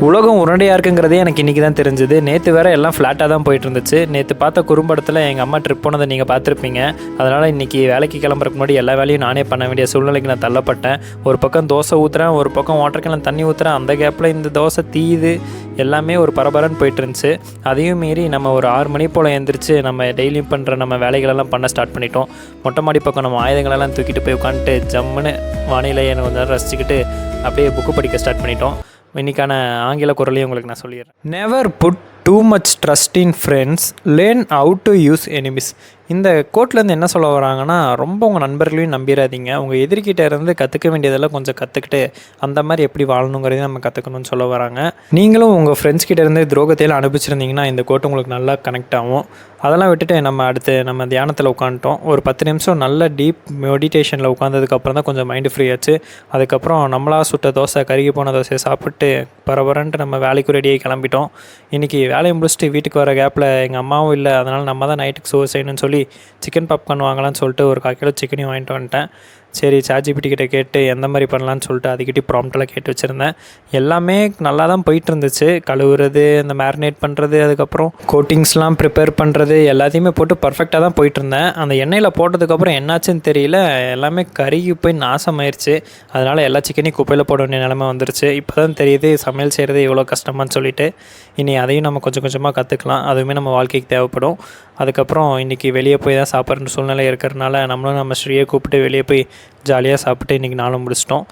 உலகம் உருண்டையாக இருக்குங்கிறதே எனக்கு இன்றைக்கி தான் தெரிஞ்சுது. நேற்று வேறு எல்லாம் ஃப்ளாட்டாக தான் போயிட்டு இருந்துச்சு. நேற்று பார்த்த குறும்படத்தில் எங்கள் அம்மா ட்ரிப் போனதை நீங்கள் பார்த்துருப்பீங்க. அதனால் இன்றைக்கி வேலைக்கு கிளம்புறதுக்கு முன்னாடி எல்லா வேலையும் நானே பண்ண வேண்டிய சூழ்நிலைக்கு நான் தள்ளப்பட்டேன். ஒரு பக்கம் தோசை ஊற்றுறேன், ஒரு பக்கம் வாட்டர் கேனில் தண்ணி ஊற்றுறேன். அந்த கேப்பில் இந்த தோசை தீயுது. எல்லாமே ஒரு பரபரன்னு போயிட்டு இருந்துச்சு. அதையும் மீறி நம்ம ஒரு 6 மணி போல் எழுந்திரிச்சு நம்ம டெய்லியும் பண்ணுற நம்ம வேலைகளெல்லாம் பண்ண ஸ்டார்ட் பண்ணிட்டோம். மொட்டை மாடி பக்கம் நம்ம ஆயுதங்களெல்லாம் தூக்கிட்டு போய் உட்காந்துட்டு ஜம்முன்னு வானிலையை கொஞ்சம் நேரம் ரசிச்சுக்கிட்டு அப்படியே புக்கு படிக்க ஸ்டார்ட் பண்ணிட்டோம். இன்றைக்கான ஆங்கில குரலையும் உங்களுக்கு நான் சொல்லிடுறேன். Never put too much trust in friends, learn how to use enemies. இந்த கோட்லேருந்து என்ன சொல்ல வராங்கன்னா, ரொம்ப உங்கள் நண்பர்களையும் நம்பிடாதீங்க. உங்கள் எதிர்கிட்ட இருந்து கற்றுக்க வேண்டியதெல்லாம் கொஞ்சம் கற்றுக்கிட்டு அந்த மாதிரி எப்படி வாழணுங்கிறதையும் நம்ம கற்றுக்கணும்னு சொல்ல வராங்க. நீங்களும் உங்கள் ஃப்ரெண்ட்ஸ் கிட்ட இருந்து துரோகத்தையெல்லாம் அனுப்பிச்சிருந்தீங்கன்னா இந்த கோட் உங்களுக்கு நல்லா கனெக்ட் ஆகும். அதெல்லாம் விட்டுட்டு நம்ம தியானத்தில் உட்காந்துட்டோம். ஒரு 10 நிமிஷம் நல்ல டீப் மெடிடேஷனில் உட்காந்ததுக்கப்புறம் தான் கொஞ்சம் மைண்டு ஃப்ரீ ஆச்சு. அதுக்கப்புறம் நம்மளா சுட்ட தோசை, கருகி போன தோசையை சாப்பிட்டு பரபரன்ட்டு நம்ம வேலைக்கு ரெடியாகி கிளம்பிட்டோம். இன்றைக்கி வேலையை முடிச்சுட்டு வீட்டுக்கு வர கேப்பில் எங்கள் அம்மாவும் இல்லை. அதனால் நம்ம தான் நைட்டுக்கு சோறு செய்யணும்னு சொல்லி சிக்கன் பாப்கார்ன் வாங்கலான்னு சொல்லிட்டு ஒரு 1/4 கிலோ சிக்கனையும் வாங்கிட்டு வந்துட்டேன். சரி, ChatGPT கிட்ட கேட்டு எந்த மாதிரி பண்ணலான்னு சொல்லிட்டு அதுக்கிட்டே ப்ராம்ப்டெல்லாம் கேட்டு வச்சுருந்தேன். எல்லாமே நல்லா தான் போயிட்டு இருந்துச்சு. கழுவுறது, இந்த மேரினேட் பண்ணுறது, அதுக்கப்புறம் கோட்டிங்ஸ்லாம் ப்ரிப்பேர் பண்ணுறது எல்லாத்தையுமே போட்டு பர்ஃபெக்டாக தான் போயிட்டுருந்தேன். அந்த எண்ணெயில் போட்டதுக்கப்புறம் என்னாச்சுன்னு தெரியல, எல்லாமே கருகி போய் நாசமாயிருச்சு. அதனால் எல்லா சிக்கனையும் குப்பையில் போட வேண்டிய நிலைமை வந்துருச்சு. இப்போ தான் தெரியுது சமையல் செய்கிறது எவ்வளோ கஷ்டமானு சொல்லிட்டு. இனி அதையும் நம்ம கொஞ்சம் கொஞ்சமாக கற்றுக்கலாம். அதுவுமே நம்ம வாழ்க்கைக்கு தேவைப்படும். அதுக்கப்புறம் இன்றைக்கி வெளியே போய் தான் சாப்பிட்ற சூழ்நிலை இருக்கிறதுனால நம்மளும் நம்ம ஸ்ரீயை கூப்பிட்டு வெளியே போய் ஜாலியாக சாப்பிட்டு இன்றைக்கி நாளும் முடிச்சிட்டோம்.